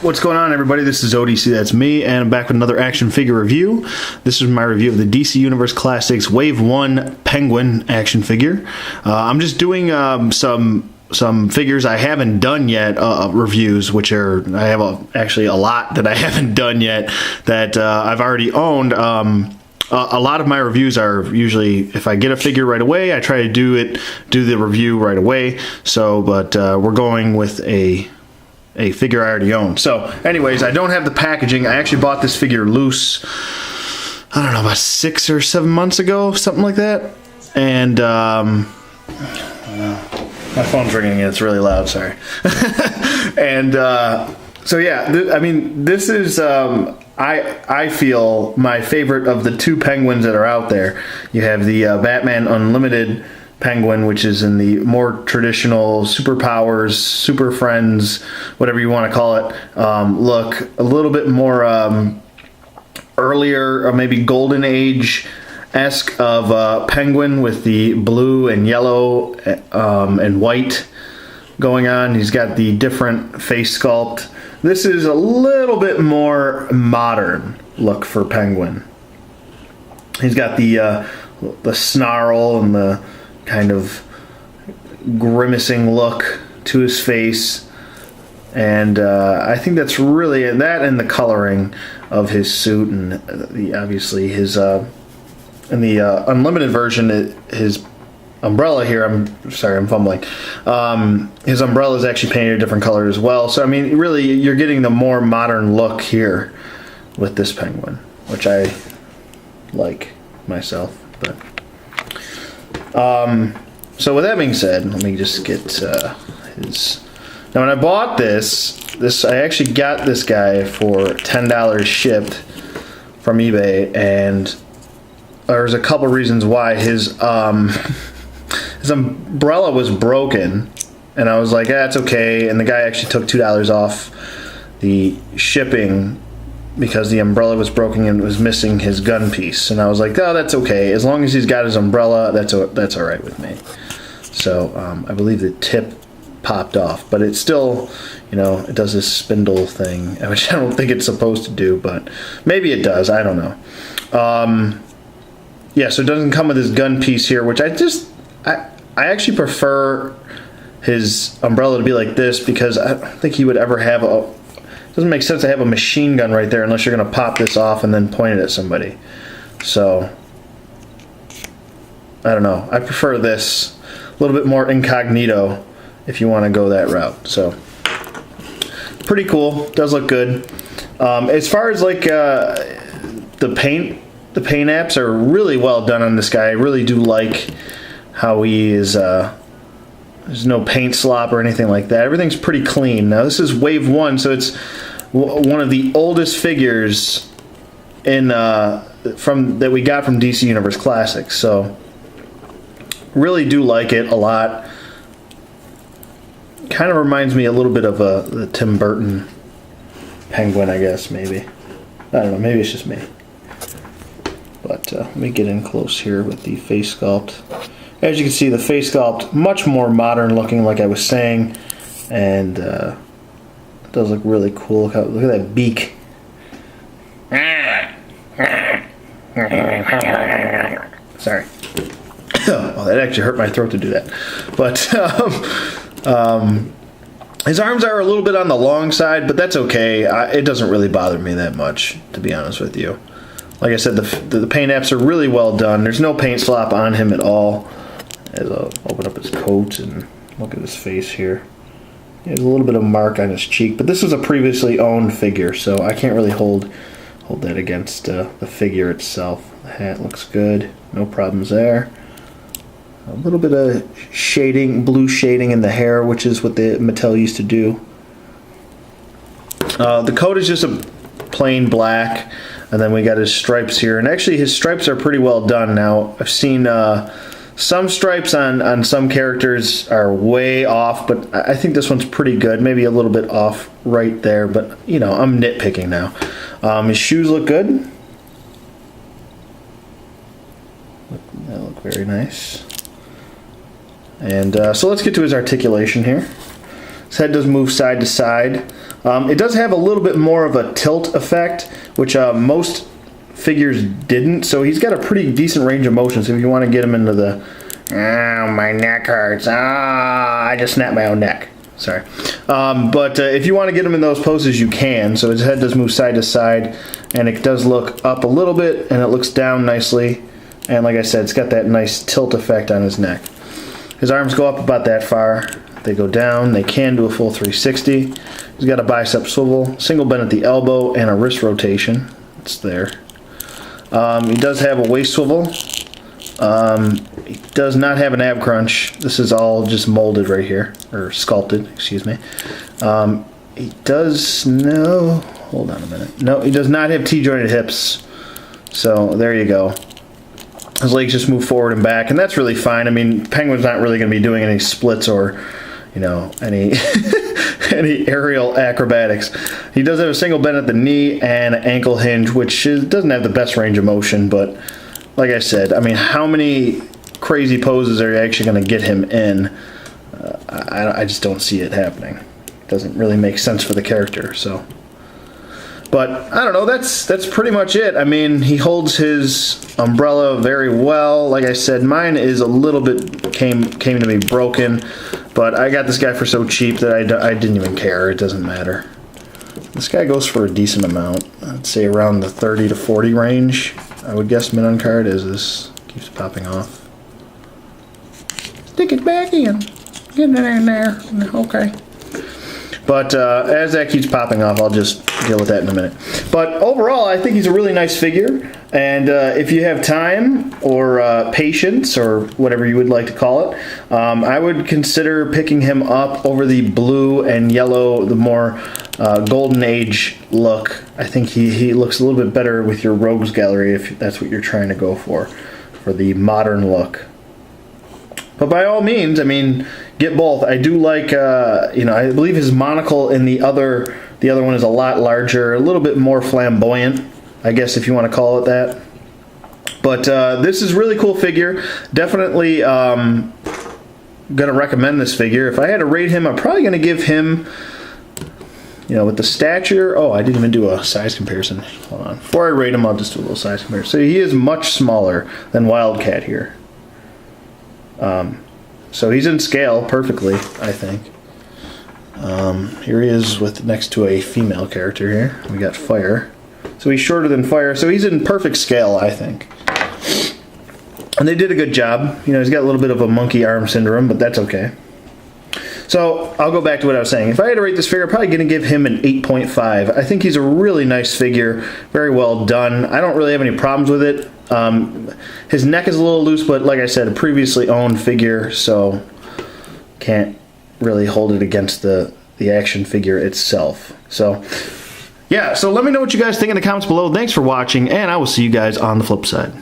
What's going on, everybody? This is ODC, that's me, and I'm back with another action figure review. This is my review of the DC Universe Classics Wave 1 Penguin action figure. I'm just doing some figures I haven't done yet, reviews, which are, I have actually a lot that I haven't done yet that I've already owned. A lot of my reviews are usually, if I get a figure right away, I try to do the review right away. So, but we're going with a figure I already own. So, anyways, I don't have the packaging. I actually bought this figure loose, I don't know, about 6 or 7 months ago, something like that. And my phone's ringing. It's really loud. Sorry. And so yeah, I mean, this is I feel my favorite of the two Penguins that are out there. You have the Batman Unlimited Penguin, which is in the more traditional superpowers, super friends, whatever you want to call it, look. A little bit more earlier, or maybe golden age-esque of Penguin with the blue and yellow and white going on. He's got the different face sculpt. This is a little bit more modern look for Penguin. He's got the snarl and the kind of grimacing look to his face, and I think that's really that, and the coloring of his suit, and obviously his in the unlimited version, his umbrella here, I'm sorry, I'm fumbling. His umbrella is actually painted a different color as well. So I mean, really, you're getting the more modern look here with this Penguin, which I like myself. But so with that being said, let me just get his. Now, when I bought this I actually got this guy for $10 shipped from eBay, and there's a couple reasons why. His umbrella was broken, and I was like, it's okay. And the guy actually took $2 off the shipping because the umbrella was broken and was missing his gun piece. And I was like, oh, that's okay. As long as he's got his umbrella, that's all right with me. So I believe the tip popped off, but it's still, it does this spindle thing, which I don't think it's supposed to do, but maybe it does. I don't know. Yeah, so it doesn't come with his gun piece here, which I actually prefer his umbrella to be like this, because I don't think he would ever have it doesn't make sense to have a machine gun right there unless you're going to pop this off and then point it at somebody. So, I don't know. I prefer this. A little bit more incognito if you want to go that route. So, pretty cool. Does look good. As far as like the paint apps are really well done on this guy. I really do like how he is. There's no paint slop or anything like that. Everything's pretty clean. Now, this is Wave 1, so it's one of the oldest figures in that we got from DC Universe Classics. So, really do like it a lot. Kind of reminds me a little bit of the Tim Burton Penguin, I guess, maybe. I don't know, maybe it's just me. But let me get in close here with the face sculpt. As you can see, the face sculpt much more modern looking, like I was saying, and it does look really cool. Look at that beak. Sorry. Oh, that actually hurt my throat to do that. But his arms are a little bit on the long side, but that's okay. It doesn't really bother me that much, to be honest with you. Like I said, the paint apps are really well done. There's no paint slop on him at all. As I'll open up his coat and look at his face here. There's a little bit of mark on his cheek, but this is a previously owned figure, so I can't really hold that against the figure itself. The hat looks good. No problems there. A little bit of shading, blue shading in the hair, which is what the Mattel used to do. The coat is just a plain black, and then we got his stripes here. And actually, his stripes are pretty well done. Now, I've seen some stripes on some characters are way off, but I think this one's pretty good. Maybe a little bit off right there, but, I'm nitpicking now. His shoes look good. They look very nice. And so let's get to his articulation here. His head does move side to side. It does have a little bit more of a tilt effect, which most figures didn't. So he's got a pretty decent range of motion. So if you want to get him into the, oh, my neck hurts. I just snapped my own neck. Sorry. But if you want to get him in those poses, you can. So his head does move side to side, and it does look up a little bit, and it looks down nicely. And like I said, it's got that nice tilt effect on his neck. His arms go up about that far. They go down. They can do a full 360. He's got a bicep swivel, single bend at the elbow, and a wrist rotation. It's there. He does have a waist swivel. He does not have an ab crunch. This is all just molded right here, or sculpted, excuse me. He does, no, hold on a minute. No, he does not have T-jointed hips. So there you go. His legs just move forward and back, and that's really fine. I mean, Penguin's not really going to be doing any splits or, you know, any any aerial acrobatics. He does have a single bend at the knee and an ankle hinge, which doesn't have the best range of motion, but like I said, I mean, how many crazy poses are you actually going to get him in? I just don't see it happening. It doesn't really make sense for the character, so. But I don't know, that's pretty much it. I mean, he holds his umbrella very well. Like I said, mine is a little bit came to me broken, but I got this guy for so cheap that I didn't even care. It doesn't matter. This guy goes for a decent amount. I'd say around the 30 to 40 range. I would guess mid on card as this keeps popping off. Stick it back in. Get it in there. Okay. But as that keeps popping off, I'll just deal with that in a minute. But overall, I think he's a really nice figure. And if you have time or patience or whatever you would like to call it, I would consider picking him up over the blue and yellow, the more golden age look. I think he looks a little bit better with your Rogues Gallery if that's what you're trying to go for the modern look. But by all means, I mean, get both. I do like, you know, I believe his monocle in the other one is a lot larger, a little bit more flamboyant, I guess if you want to call it that. But this is a really cool figure. Definitely going to recommend this figure. If I had to rate him, I'm probably going to give him, you know, with the stature. Oh, I didn't even do a size comparison. Hold on. Before I rate him, I'll just do a little size comparison. So he is much smaller than Wildcat here. So he's in scale perfectly, I think. Here he is with next to a female character here. We got Fire. So he's shorter than Fire. So he's in perfect scale, I think. And they did a good job. You know, he's got a little bit of a monkey arm syndrome, but that's okay. So I'll go back to what I was saying. If I had to rate this figure, I'm probably going to give him an 8.5. I think he's a really nice figure. Very well done. I don't really have any problems with it. His neck is a little loose, but like I said, a previously owned figure, so can't really hold it against the action figure itself. So, yeah, so let me know what you guys think in the comments below. Thanks for watching, and I will see you guys on the flip side.